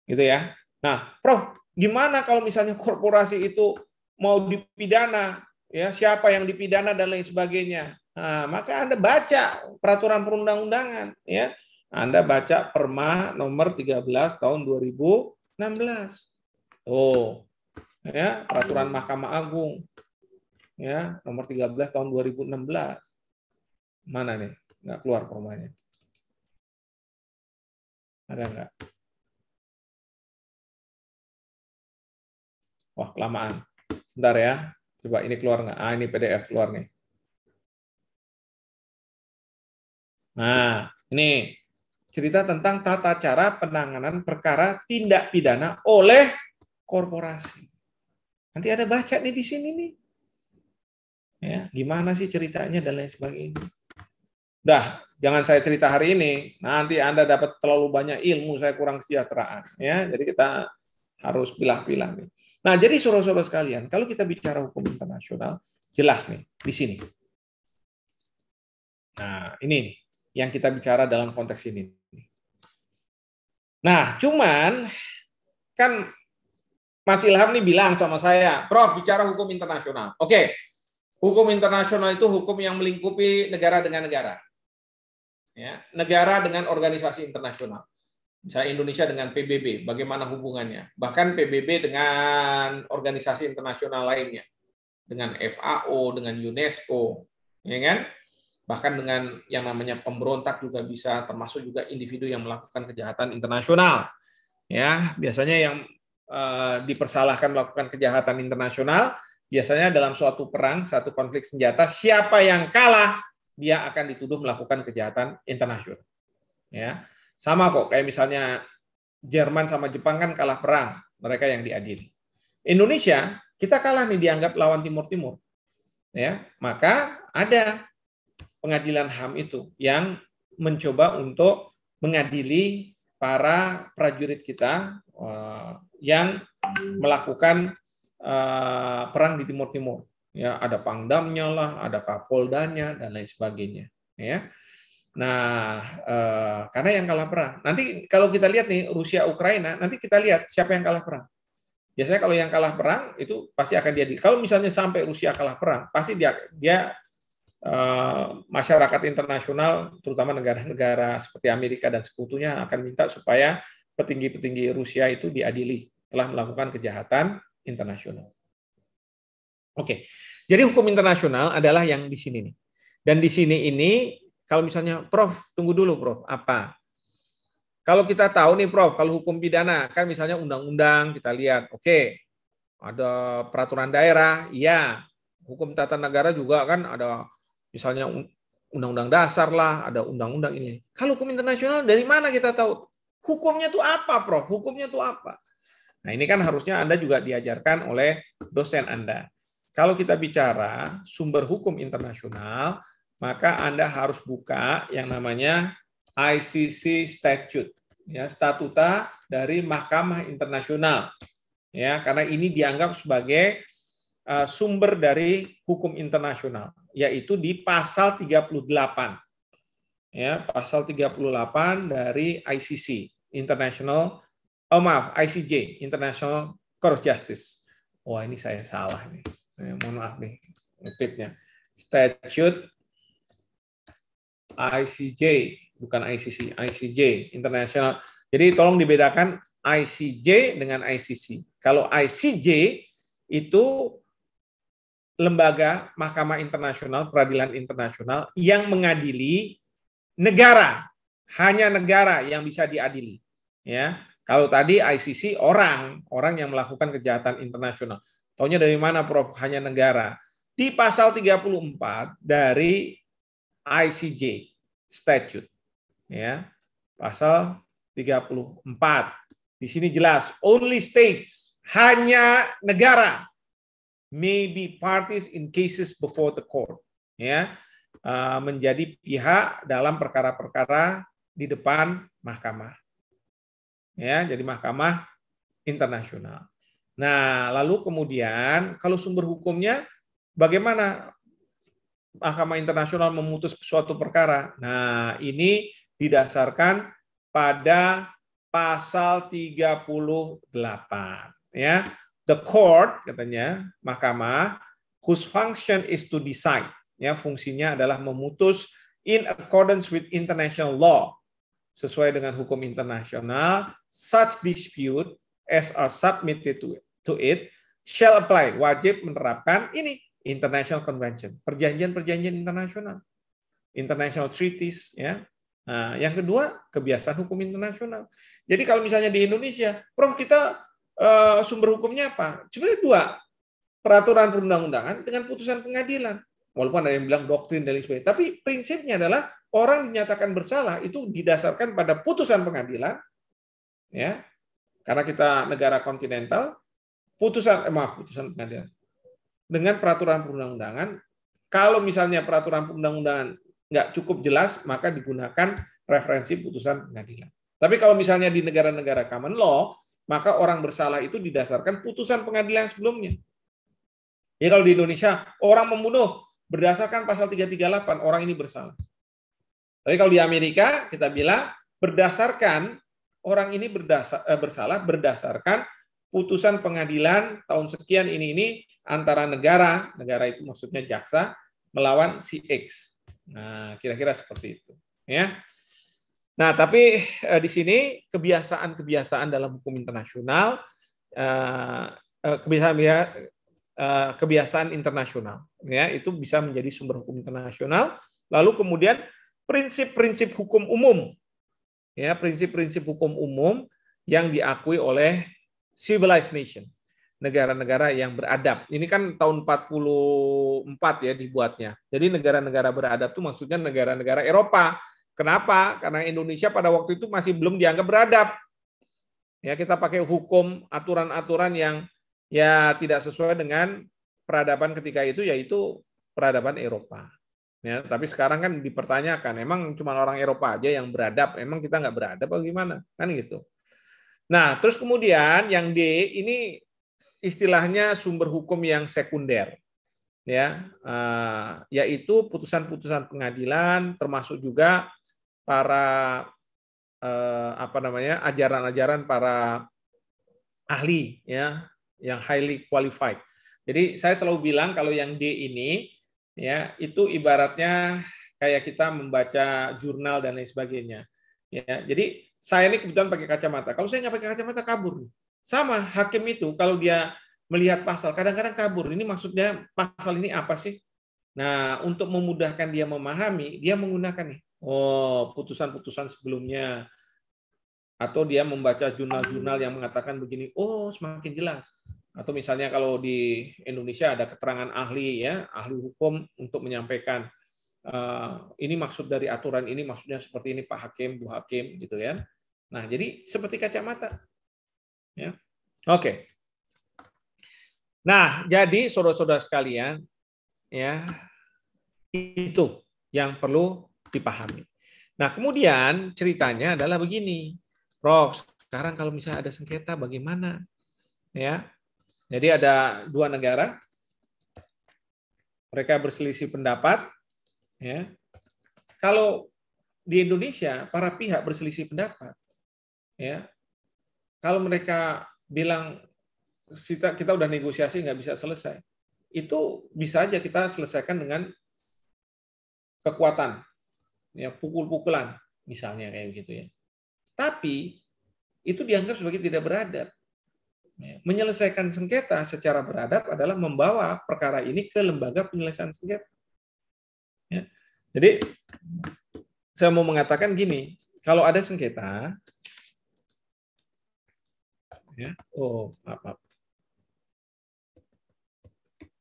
Gitu ya. Nah, Prof, gimana kalau misalnya korporasi itu mau dipidana? Ya, siapa yang dipidana dan lain sebagainya? Nah, maka Anda baca peraturan perundang-undangan, ya. Anda baca Perma nomor 13 tahun 2016. Oh, ya, peraturan Mahkamah Agung, ya, nomor 13 tahun 2016. Mana nih? Nggak keluar permanya. Ada nggak? Wah, kelamaan. Sebentar ya. Coba ini keluar nggak? Ini PDF keluar nih. Nah, ini cerita tentang tata cara penanganan perkara tindak pidana oleh korporasi. Nanti ada baca nih di sini nih. Ya, gimana sih ceritanya dan lain sebagainya. Dah, jangan saya cerita hari ini. Nanti Anda dapat terlalu banyak ilmu, saya kurang kesejahteraan. Ya, jadi kita harus pilah-pilah nih. Nah, jadi saudara-saudara sekalian, kalau kita bicara hukum internasional, jelas nih di sini. Nah, ini yang kita bicara dalam konteks ini. Nah, cuman kan Mas Ilham nih bilang sama saya, Prof, bicara hukum internasional. Oke, hukum internasional itu hukum yang melingkupi negara dengan negara. Ya, negara dengan organisasi internasional. Misalnya Indonesia dengan PBB, bagaimana hubungannya? Bahkan PBB dengan organisasi internasional lainnya, dengan FAO, dengan UNESCO, ya kan? Bahkan dengan yang namanya pemberontak juga bisa, termasuk juga individu yang melakukan kejahatan internasional. Ya, biasanya yang dipersalahkan melakukan kejahatan internasional, biasanya dalam suatu perang, satu konflik senjata, siapa yang kalah, dia akan dituduh melakukan kejahatan internasional. Ya. Sama kok, kayak misalnya Jerman sama Jepang kan kalah perang, mereka yang diadili. Indonesia, kita kalah nih dianggap lawan Timur Timur. Ya, maka ada pengadilan HAM itu yang mencoba untuk mengadili para prajurit kita yang melakukan perang di Timur Timur. Ya, ada pangdamnya lah, ada kapoldanya dan lain sebagainya. Ya. Nah, karena yang kalah perang. Nanti kalau kita lihat nih Rusia Ukraina, nanti kita lihat siapa yang kalah perang. Biasanya kalau yang kalah perang itu pasti akan diadili. Kalau misalnya sampai Rusia kalah perang, pasti dia masyarakat internasional, terutama negara-negara seperti Amerika dan sekutunya akan minta supaya petinggi-petinggi Rusia itu diadili telah melakukan kejahatan internasional. Oke, jadi hukum internasional adalah yang di sini nih. Dan di sini ini kalau misalnya, Prof, tunggu dulu, Prof, apa? Kalau kita tahu nih, Prof, kalau hukum pidana, kan misalnya undang-undang, kita lihat, oke, ada peraturan daerah, iya. Hukum tata negara juga kan ada, misalnya undang-undang dasar lah, ada undang-undang ini. Kalau hukum internasional, dari mana kita tahu? Hukumnya itu apa, Prof? Hukumnya itu apa? Nah, ini kan harusnya Anda juga diajarkan oleh dosen Anda. Kalau kita bicara sumber hukum internasional, maka Anda harus buka yang namanya ICC Statute, ya, statuta dari Mahkamah Internasional, ya, karena ini dianggap sebagai sumber dari hukum internasional, yaitu di pasal 38, ya, pasal 38 dari ICC International, ICJ International Court of Justice. Wah, ini saya salah nih, mohon maaf nih, ngetiknya Statute ICJ, bukan ICC, ICJ, International. Jadi tolong dibedakan ICJ dengan ICC. Kalau ICJ itu lembaga Mahkamah Internasional, Peradilan Internasional yang mengadili negara, hanya negara yang bisa diadili. Ya, kalau tadi ICC orang yang melakukan kejahatan internasional. Taunya dari mana, Prof? Hanya negara. Di pasal 34 dari ICJ Statute, ya, pasal 34. Di sini jelas, only states, hanya negara, may be parties in cases before the court, ya, menjadi pihak dalam perkara-perkara di depan mahkamah, ya, jadi mahkamah internasional. Nah, lalu kemudian kalau sumber hukumnya bagaimana Mahkamah Internasional memutus suatu perkara? Nah, ini didasarkan pada pasal 38, ya. The court, katanya, mahkamah, whose function is to decide, ya, fungsinya adalah memutus in accordance with international law, sesuai dengan hukum internasional, such dispute as are submitted to it shall apply, wajib menerapkan ini International Convention, perjanjian-perjanjian internasional, international treaties, ya. Nah, yang kedua, kebiasaan hukum internasional. Jadi kalau misalnya di Indonesia, Prof, kita sumber hukumnya apa? Sebenarnya dua, peraturan perundang-undangan dengan putusan pengadilan. Walaupun ada yang bilang doktrin dan lain sebagainya, tapi prinsipnya adalah orang dinyatakan bersalah itu didasarkan pada putusan pengadilan, ya. Karena kita negara kontinental, putusan pengadilan. Dengan peraturan perundang-undangan, kalau misalnya peraturan perundang-undangan nggak cukup jelas, maka digunakan referensi putusan pengadilan. Tapi kalau misalnya di negara-negara common law, maka orang bersalah itu didasarkan putusan pengadilan sebelumnya. Ya, kalau di Indonesia, orang membunuh berdasarkan pasal 338, orang ini bersalah. Tapi kalau di Amerika, kita bilang berdasarkan orang ini bersalah berdasarkan putusan pengadilan tahun sekian ini antara negara itu maksudnya jaksa melawan si X. Nah, kira-kira seperti itu, ya. Nah, tapi di sini kebiasaan-kebiasaan dalam hukum internasional, kebiasaan internasional, ya, itu bisa menjadi sumber hukum internasional. Lalu kemudian prinsip-prinsip hukum umum, ya, prinsip-prinsip hukum umum yang diakui oleh civilized nation, negara-negara yang beradab. Ini kan tahun 44 ya dibuatnya. Jadi negara-negara beradab itu maksudnya negara-negara Eropa. Kenapa? Karena Indonesia pada waktu itu masih belum dianggap beradab. Ya, kita pakai hukum, aturan-aturan yang ya tidak sesuai dengan peradaban ketika itu, yaitu peradaban Eropa. Ya, tapi sekarang kan dipertanyakan, emang cuma orang Eropa aja yang beradab, emang kita nggak beradab atau gimana? Kan gitu. Nah, terus kemudian yang D ini istilahnya sumber hukum yang sekunder, ya, yaitu putusan-putusan pengadilan, termasuk juga para ajaran-ajaran para ahli, ya, yang highly qualified. Jadi saya selalu bilang kalau yang D ini, ya, itu ibaratnya kayak kita membaca jurnal dan lain sebagainya. Ya, jadi saya ini kebetulan pakai kacamata. Kalau saya nggak pakai kacamata kabur. Sama hakim itu kalau dia melihat pasal kadang-kadang kabur. Ini maksudnya pasal ini apa sih? Nah, untuk memudahkan dia memahami, dia menggunakan nih. Oh, putusan-putusan sebelumnya. Atau dia membaca jurnal-jurnal yang mengatakan begini. Oh, semakin jelas. Atau misalnya kalau di Indonesia ada keterangan ahli, ya, ahli hukum untuk menyampaikan ini maksud dari aturan ini, maksudnya seperti ini Pak Hakim, Bu Hakim, gitu ya. Nah, jadi seperti kacamata. Ya. Oke. Nah, jadi saudara-saudara sekalian, ya, itu yang perlu dipahami. Nah, kemudian ceritanya adalah begini, Prof. Sekarang kalau misalnya ada sengketa, bagaimana? Ya, jadi ada dua negara, mereka berselisih pendapat. Ya, kalau di Indonesia para pihak berselisih pendapat, ya, kalau mereka bilang kita udah negosiasi nggak bisa selesai, itu bisa aja kita selesaikan dengan kekuatan, ya, pukul-pukulan misalnya kayak gitu ya. Tapi itu dianggap sebagai tidak beradab. Menyelesaikan sengketa secara beradab adalah membawa perkara ini ke lembaga penyelesaian sengketa. Ya. Jadi saya mau mengatakan gini, kalau ada sengketa, ya,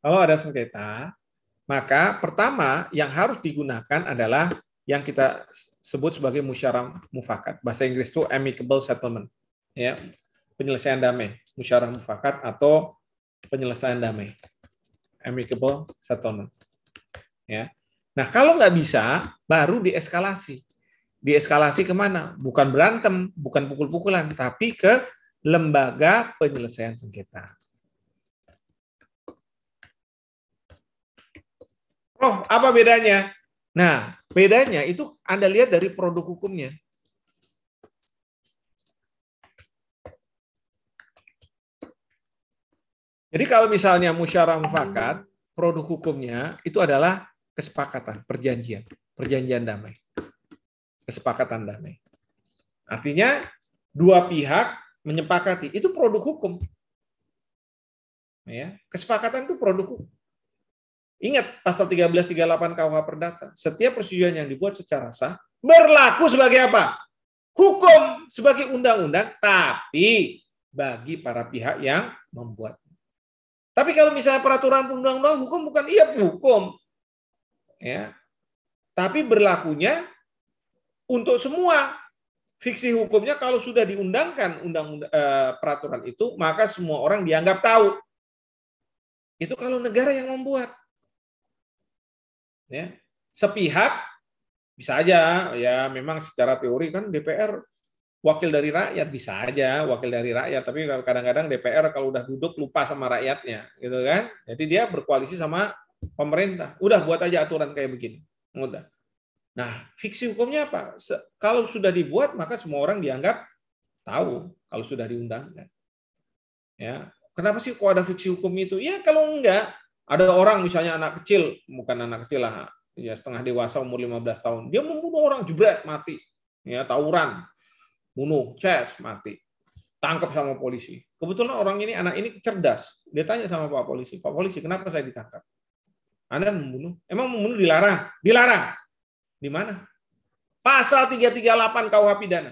kalau ada sengketa, maka pertama yang harus digunakan adalah yang kita sebut sebagai musyawarah mufakat. Bahasa Inggris itu amicable settlement, ya, penyelesaian damai, musyawarah mufakat atau penyelesaian damai, amicable settlement. Ya. Nah, kalau nggak bisa, baru dieskalasi. Dieskalasi kemana? Bukan berantem, bukan pukul-pukulan, tapi ke lembaga penyelesaian sengketa. Oh, apa bedanya? Nah, bedanya itu Anda lihat dari produk hukumnya. Jadi kalau misalnya musyawarah mufakat, produk hukumnya itu adalah kesepakatan, perjanjian damai. Kesepakatan damai. Artinya dua pihak menyepakati, itu produk hukum. Ya, kesepakatan itu produk hukum. Ingat pasal 1338 KUH Perdata, setiap persetujuan yang dibuat secara sah berlaku sebagai apa? Hukum, sebagai undang-undang, tapi bagi para pihak yang membuat. Tapi kalau misalnya peraturan perundang-undangan hukum bukan, iya hukum. Ya. Tapi berlakunya untuk semua. Fiksi hukumnya kalau sudah diundangkan peraturan itu, maka semua orang dianggap tahu. Itu kalau negara yang membuat. Ya. Sepihak bisa aja, ya memang secara teori kan DPR wakil dari rakyat, bisa aja wakil dari rakyat, tapi kadang-kadang DPR kalau udah duduk lupa sama rakyatnya, gitu kan? Jadi dia berkoalisi sama pemerintah. Udah buat aja aturan kayak begini. Udah. Nah, fiksi hukumnya apa? Kalau sudah dibuat, maka semua orang dianggap tahu kalau sudah diundangkan. Ya, kenapa sih kok ada fiksi hukum itu? Ya kalau enggak, ada orang misalnya anak kecil, bukan anak kecil lah, ya setengah dewasa umur 15 tahun, dia membunuh orang, jebret, mati. ya tawuran, bunuh, mati, tangkap sama polisi. Kebetulan orang ini, anak ini cerdas. Dia tanya sama Pak Polisi, Pak Polisi, kenapa saya ditangkap? Anda membunuh? Emang membunuh dilarang? Dilarang. Di mana? Pasal 338 KUH pidana.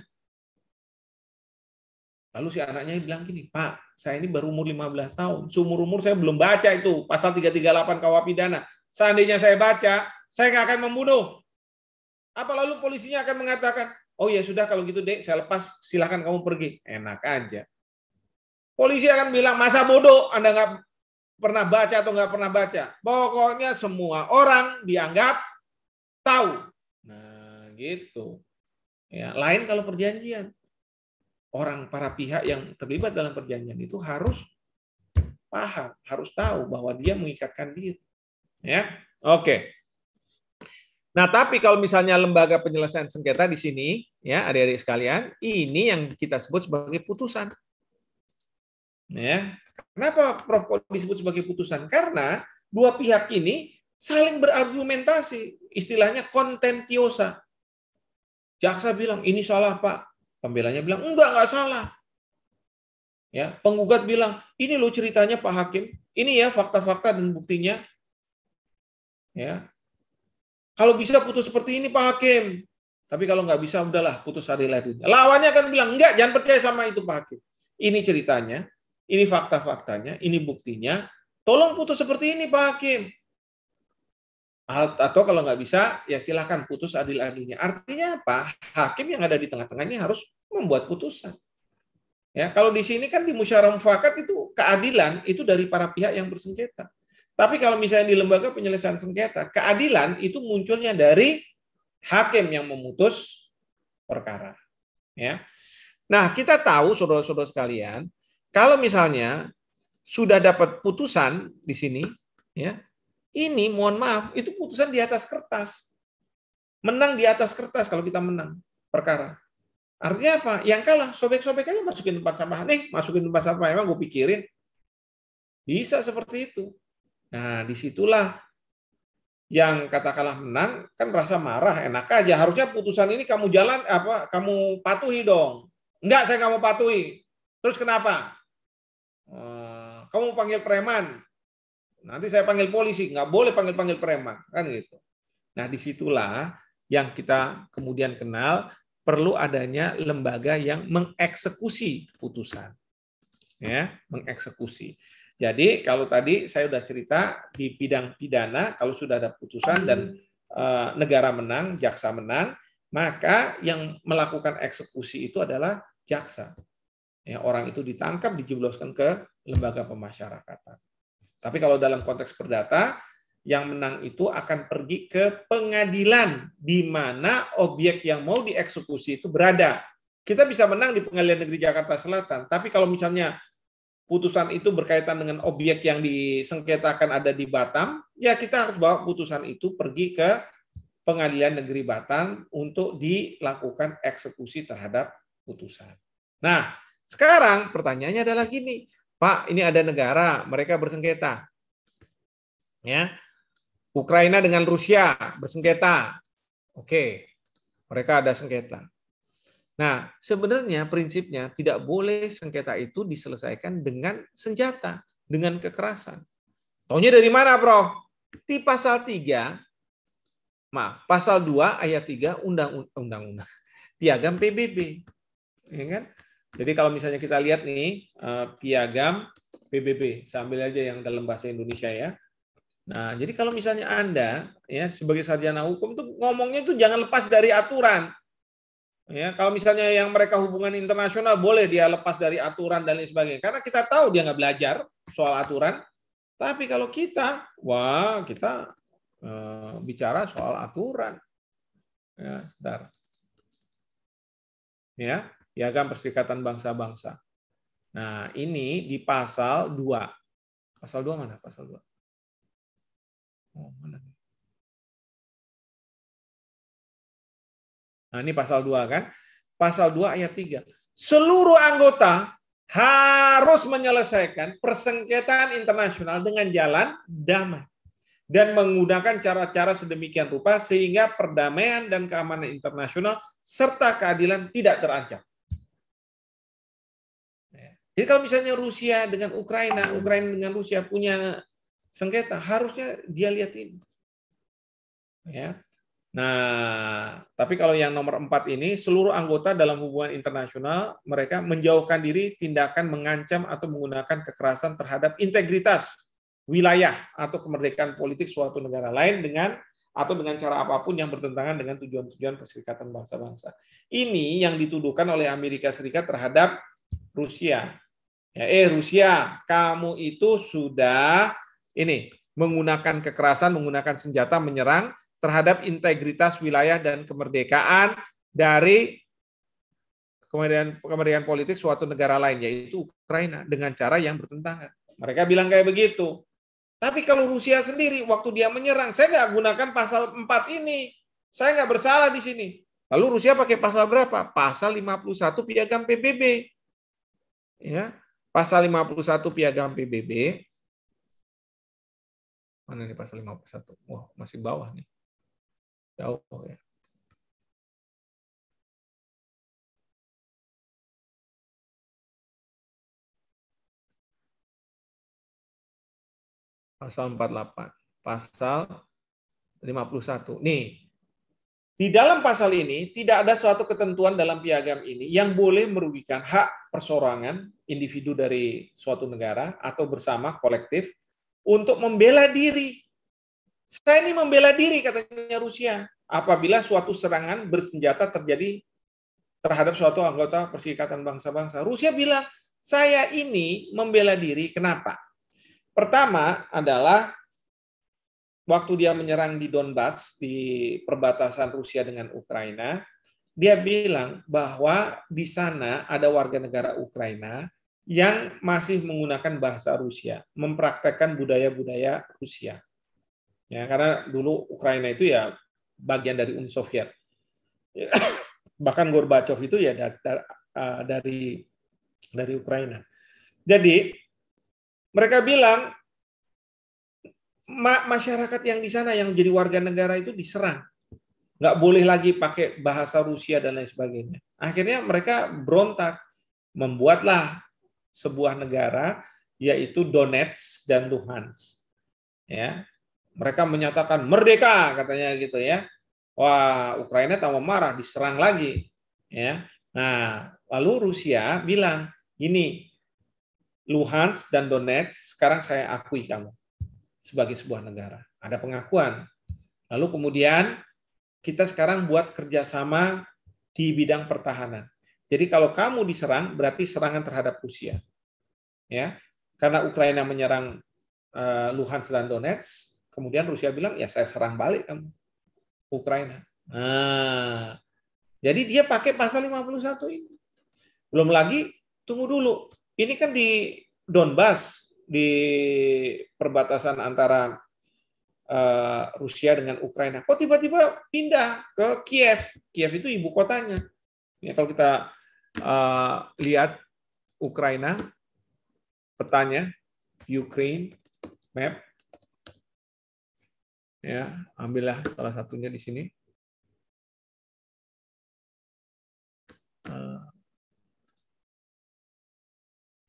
Lalu si anaknya bilang gini, Pak, saya ini baru umur 15 tahun. Seumur-umur saya belum baca itu pasal 338 KUH pidana. Seandainya saya baca, saya nggak akan membunuh. Apa lalu polisinya akan mengatakan, oh ya sudah kalau gitu Dek, saya lepas, silahkan kamu pergi. Enak aja. Polisi akan bilang, masa bodoh, Anda nggak pernah baca atau nggak pernah baca. Pokoknya semua orang dianggap tahu. Nah, gitu. Ya, lain kalau perjanjian. Orang, para pihak yang terlibat dalam perjanjian itu harus paham, harus tahu bahwa dia mengikatkan diri. Ya, oke. Nah, tapi kalau misalnya lembaga penyelesaian sengketa di sini, ya adik-adik sekalian, ini yang kita sebut sebagai putusan. Ya, kenapa Prof disebut sebagai putusan? Karena dua pihak ini saling berargumentasi, istilahnya kontentiosa. Jaksa bilang ini salah Pak, pembelanya bilang enggak salah. Ya, penggugat bilang ini loh ceritanya Pak Hakim, ini ya fakta-fakta dan buktinya. Ya, kalau bisa putus seperti ini Pak Hakim, tapi kalau nggak bisa udahlah putus adil-adilnya. Lawannya akan bilang enggak, jangan percaya sama itu Pak Hakim. Ini ceritanya. Ini fakta-faktanya, ini buktinya. Tolong putus seperti ini, Pak Hakim. Atau kalau nggak bisa, ya silahkan putus adil-adilnya. Artinya apa? Hakim yang ada di tengah-tengahnya harus membuat putusan. Ya, kalau di sini kan di musyawarah mufakat itu keadilan itu dari para pihak yang bersengketa. Tapi kalau misalnya di lembaga penyelesaian sengketa, keadilan itu munculnya dari hakim yang memutus perkara. Ya. Nah, kita tahu saudara-saudara sekalian, kalau misalnya sudah dapat putusan di sini, ya, ini mohon maaf, itu putusan di atas kertas. Menang di atas kertas kalau kita menang perkara. Artinya apa? Yang kalah, sobek-sobek aja masukin tempat sampah. Nih, masukin tempat sampah, emang gue pikirin. Bisa seperti itu. Nah, disitulah yang katakanlah menang, kan rasa marah, enak aja. Harusnya putusan ini kamu kamu patuhi dong. Enggak, saya nggak mau patuhi. Terus kenapa? Kamu panggil preman, nanti saya panggil polisi, nggak boleh panggil preman, kan gitu. Nah, disitulah yang kita kemudian kenal perlu adanya lembaga yang mengeksekusi putusan, ya, mengeksekusi. Jadi kalau tadi saya sudah cerita di bidang pidana, kalau sudah ada putusan dan negara menang, jaksa menang, maka yang melakukan eksekusi itu adalah jaksa. Ya, orang itu ditangkap, dijebloskan ke lembaga pemasyarakatan. Tapi kalau dalam konteks perdata, yang menang itu akan pergi ke pengadilan di mana objek yang mau dieksekusi itu berada. Kita bisa menang di Pengadilan Negeri Jakarta Selatan, tapi kalau misalnya putusan itu berkaitan dengan objek yang disengketakan ada di Batam, ya kita harus bawa putusan itu pergi ke Pengadilan Negeri Batam untuk dilakukan eksekusi terhadap putusan. Nah, sekarang pertanyaannya adalah gini, Pak, ini ada negara, mereka bersengketa. Ya. Ukraina dengan Rusia bersengketa. Oke, mereka ada sengketa. Nah, sebenarnya prinsipnya tidak boleh sengketa itu diselesaikan dengan senjata, dengan kekerasan. Taunya dari mana, Prof? Di pasal 3, pasal 2 ayat 3 Undang-Undang Piagam PBB. Ya kan? Jadi kalau misalnya kita lihat nih Piagam PBB, sambil aja yang dalam bahasa Indonesia ya. Nah, jadi kalau misalnya Anda ya sebagai sarjana hukum tuh ngomongnya tuh jangan lepas dari aturan. Ya, kalau misalnya yang mereka hubungan internasional boleh dia lepas dari aturan dan lain sebagainya. Karena kita tahu dia nggak belajar soal aturan. Tapi kalau kita, kita bicara soal aturan. Ya, sebentar. Ya. Piagam Perserikatan Bangsa-Bangsa. Nah, ini di pasal 2. Pasal 2 mana? Pasal 2. Oh, mana? Nah, ini pasal 2 kan? Pasal 2 ayat 3. Seluruh anggota harus menyelesaikan persengketaan internasional dengan jalan damai dan menggunakan cara-cara sedemikian rupa sehingga perdamaian dan keamanan internasional serta keadilan tidak terancam. Jadi kalau misalnya Rusia dengan Ukraina, Ukraina dengan Rusia punya sengketa, harusnya dia lihat ini. Ya. Nah, tapi kalau yang nomor 4 ini, seluruh anggota dalam hubungan internasional, mereka menjauhkan diri tindakan mengancam atau menggunakan kekerasan terhadap integritas wilayah atau kemerdekaan politik suatu negara lain dengan cara apapun yang bertentangan dengan tujuan-tujuan Perserikatan Bangsa-Bangsa. Ini yang dituduhkan oleh Amerika Serikat terhadap Rusia. Ya, Rusia, kamu itu sudah menggunakan kekerasan, menggunakan senjata menyerang terhadap integritas wilayah dan kemerdekaan dari kemerdekaan politik suatu negara lain, yaitu Ukraina, dengan cara yang bertentangan. Mereka bilang kayak begitu. Tapi kalau Rusia sendiri, waktu dia menyerang, saya nggak gunakan pasal 4 ini. Saya nggak bersalah di sini. Lalu Rusia pakai pasal berapa? Pasal 51 Piagam PBB. Ya, pasal 51 Piagam PBB. Mana nih pasal 51? Wah, masih bawah nih. Jauh ya. Pasal 48. Pasal 51. Nih, di dalam pasal ini tidak ada suatu ketentuan dalam piagam ini yang boleh merugikan hak perseorangan individu dari suatu negara atau bersama kolektif untuk membela diri. Saya ini membela diri, katanya Rusia, apabila suatu serangan bersenjata terjadi terhadap suatu anggota Perserikatan Bangsa-Bangsa. Rusia bilang, saya ini membela diri. Kenapa? Pertama adalah waktu dia menyerang di Donbas, di perbatasan Rusia dengan Ukraina, dia bilang bahwa di sana ada warga negara Ukraina yang masih menggunakan bahasa Rusia, mempraktekkan budaya-budaya Rusia. Ya, karena dulu Ukraina itu ya bagian dari Uni Soviet. Bahkan Gorbachev itu ya dari Ukraina. Jadi mereka bilang masyarakat yang di sana yang jadi warga negara itu diserang. Nggak boleh lagi pakai bahasa Rusia dan lain sebagainya. Akhirnya mereka berontak, membuatlah sebuah negara, yaitu Donetsk dan Luhansk. Ya, mereka menyatakan merdeka, katanya gitu ya. Wah, Ukraina tambah marah, diserang lagi. Ya, nah lalu Rusia bilang gini, Luhansk dan Donetsk sekarang saya akui kamu sebagai sebuah negara. Ada pengakuan. Lalu kemudian kita sekarang buat kerjasama di bidang pertahanan. Jadi kalau kamu diserang, berarti serangan terhadap Rusia. Ya, karena Ukraina menyerang Luhansk dan Donetsk, kemudian Rusia bilang, ya saya serang balik kamu, Ukraina. Nah, jadi dia pakai pasal 51 ini. Belum lagi, tunggu dulu. Ini kan di Donbas, di perbatasan antara Rusia dengan Ukraina. Kok tiba-tiba pindah ke Kiev? Kiev itu ibu kotanya. Ya, kalau kita lihat Ukraina, petanya, Ukraine, map, ya, ambillah salah satunya di sini.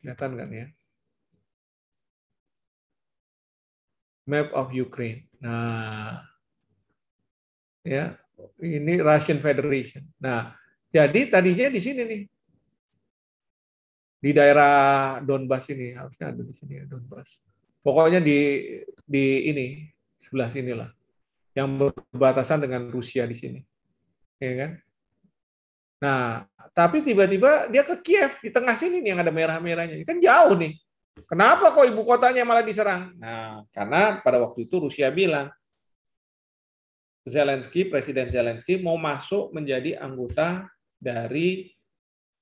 Kelihatan kan ya? Map of Ukraine. Nah, ya, ini Russian Federation. Nah, jadi tadinya di sini nih, di daerah Donbas ini, harusnya ada di sini ya, Donbas. Pokoknya di ini sebelah sinilah, yang berbatasan dengan Rusia di sini, ya kan? Nah, tapi tiba-tiba dia ke Kiev, di tengah sini nih yang ada merah-merahnya, kan jauh nih. Kenapa kok ibu kotanya malah diserang? Nah, karena pada waktu itu Rusia bilang, Presiden Zelensky mau masuk menjadi anggota dari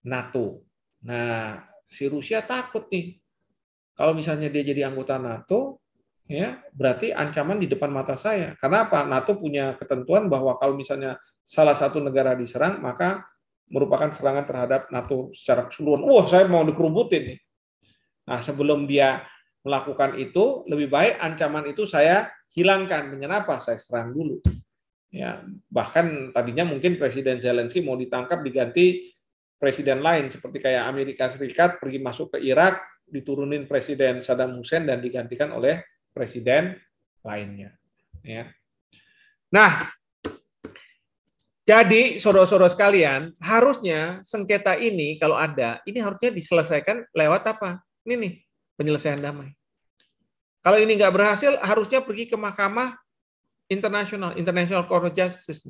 NATO. Nah, si Rusia takut nih. Kalau misalnya dia jadi anggota NATO, ya berarti ancaman di depan mata saya. Karena apa? NATO punya ketentuan bahwa kalau misalnya salah satu negara diserang, maka merupakan serangan terhadap NATO secara keseluruhan. Wah, saya mau dikerubutin nih. Nah, sebelum dia melakukan itu, lebih baik ancaman itu saya hilangkan. Dengan apa? Saya serang dulu. Ya, bahkan tadinya mungkin Presiden Zelensky mau ditangkap diganti presiden lain, seperti kayak Amerika Serikat pergi masuk ke Irak, diturunin Presiden Saddam Hussein dan digantikan oleh presiden lainnya. Ya. Nah, jadi saudara-saudara sekalian, harusnya sengketa ini kalau ada, ini harusnya diselesaikan lewat apa? Ini nih, penyelesaian damai. Kalau ini nggak berhasil, harusnya pergi ke Mahkamah International Court of Justice.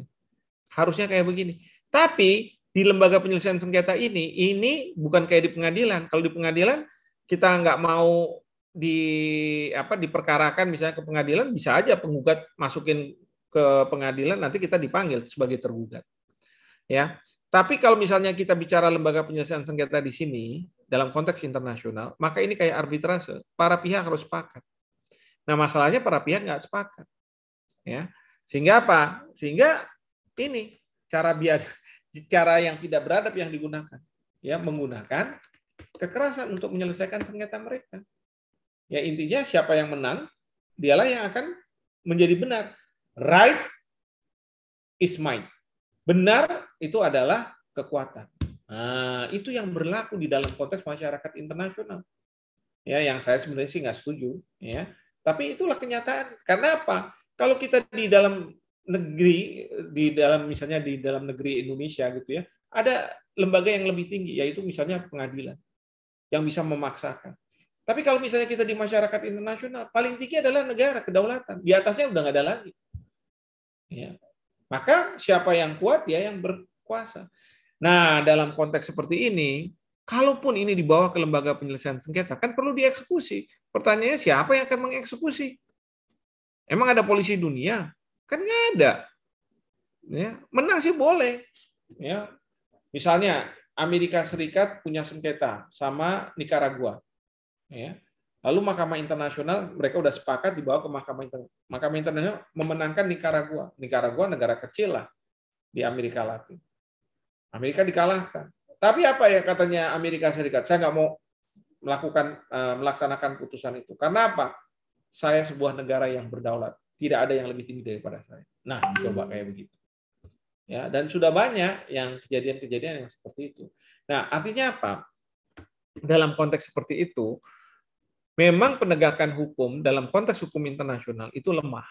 Harusnya kayak begini. Tapi di lembaga penyelesaian sengketa ini bukan kayak di pengadilan. Kalau di pengadilan kita nggak mau diperkarakan misalnya ke pengadilan, bisa aja penggugat masukin ke pengadilan, nanti kita dipanggil sebagai tergugat. Ya. Tapi kalau misalnya kita bicara lembaga penyelesaian sengketa di sini dalam konteks internasional, maka ini kayak arbitrase. Para pihak harus sepakat. Nah, masalahnya para pihak nggak sepakat. Ya. Sehingga apa? Sehingga ini cara yang tidak beradab yang digunakan, ya, menggunakan kekerasan untuk menyelesaikan sengketa mereka. Ya, intinya siapa yang menang, dialah yang akan menjadi benar. Right is might. Benar itu adalah kekuatan. Nah, itu yang berlaku di dalam konteks masyarakat internasional. Ya, yang saya sebenarnya sih nggak setuju. Ya, tapi itulah kenyataan. Karena apa? Kalau kita di dalam negeri, misalnya di dalam negeri Indonesia gitu ya, ada lembaga yang lebih tinggi, yaitu misalnya pengadilan yang bisa memaksakan. Tapi kalau misalnya kita di masyarakat internasional, paling tinggi adalah negara, kedaulatan. Di atasnya udah nggak ada lagi. Ya. Maka siapa yang kuat, dia yang berkuasa. Nah, dalam konteks seperti ini, kalaupun ini dibawa ke lembaga penyelesaian sengketa, kan perlu dieksekusi. Pertanyaannya, siapa yang akan mengeksekusi? Emang ada polisi dunia? Kan nggak ada. Ya, menang sih boleh. Ya. Misalnya, Amerika Serikat punya sengketa sama Nicaragua. Ya. Lalu Mahkamah Internasional, mereka udah sepakat dibawa ke Mahkamah Internasional memenangkan Nicaragua. Nicaragua negara kecil lah di Amerika Latin. Amerika dikalahkan. Tapi apa ya katanya Amerika Serikat? Saya nggak mau melaksanakan putusan itu. Karena apa? Saya sebuah negara yang berdaulat. Tidak ada yang lebih tinggi daripada saya. Nah, coba kayak begitu. Ya, dan sudah banyak yang kejadian-kejadian yang seperti itu. Nah, artinya apa? Dalam konteks seperti itu, memang penegakan hukum dalam konteks hukum internasional itu lemah.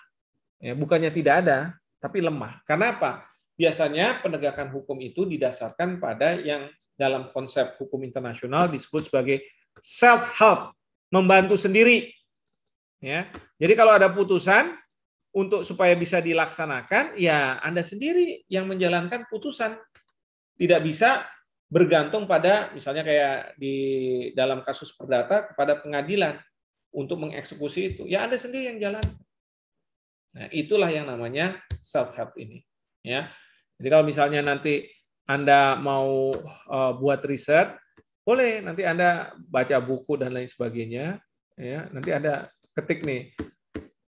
Ya, bukannya tidak ada, tapi lemah. Karena apa? Biasanya penegakan hukum itu didasarkan pada yang dalam konsep hukum internasional disebut sebagai self-help, membantu sendiri. Ya, jadi kalau ada putusan untuk supaya bisa dilaksanakan, ya Anda sendiri yang menjalankan putusan. Tidak bisa bergantung pada misalnya kayak di dalam kasus perdata kepada pengadilan untuk mengeksekusi itu. Ya Anda sendiri yang jalan. Nah, itulah yang namanya self-help ini. Ya. Jadi kalau misalnya nanti Anda mau buat riset, boleh nanti Anda baca buku dan lain sebagainya. Ya, nanti Anda ketik nih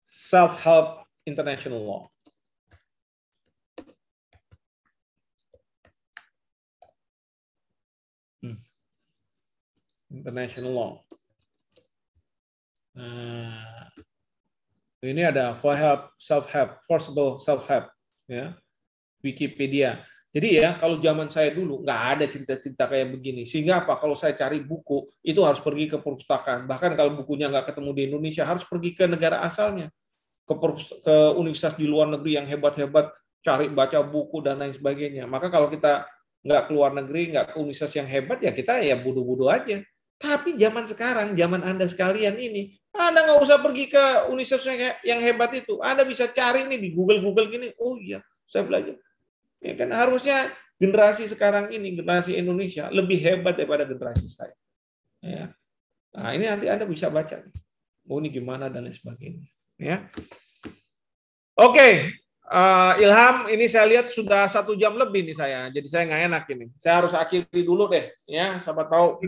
self-help international law. International law. Nah, ini ada for help, self-help, forcible self-help, ya, Wikipedia. Jadi ya, kalau zaman saya dulu nggak ada cerita-cerita kayak begini. Sehingga apa? Kalau saya cari buku, itu harus pergi ke perpustakaan. Bahkan kalau bukunya nggak ketemu di Indonesia, harus pergi ke negara asalnya, ke universitas di luar negeri yang hebat-hebat, cari baca buku dan lain sebagainya. Maka kalau kita nggak keluar negeri, nggak ke universitas yang hebat, ya kita ya bodoh-bodoh aja. Tapi zaman sekarang, zaman Anda sekalian ini, Anda nggak usah pergi ke universitas yang hebat itu. Anda bisa cari nih di Google gini. Oh iya, saya belajar. Ya kan harusnya generasi sekarang ini, generasi Indonesia lebih hebat daripada generasi saya. Ya. Nah ini nanti Anda bisa baca. Oh ini gimana dan lain sebagainya. Ya. Oke. Ilham, ini saya lihat sudah 1 jam lebih nih saya, jadi saya nggak enak ini. Saya harus akhiri dulu deh, ya. Siapa tahu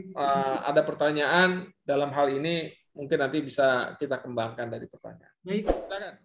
ada pertanyaan dalam hal ini, mungkin nanti bisa kita kembangkan dari pertanyaan. Baik. Silakan.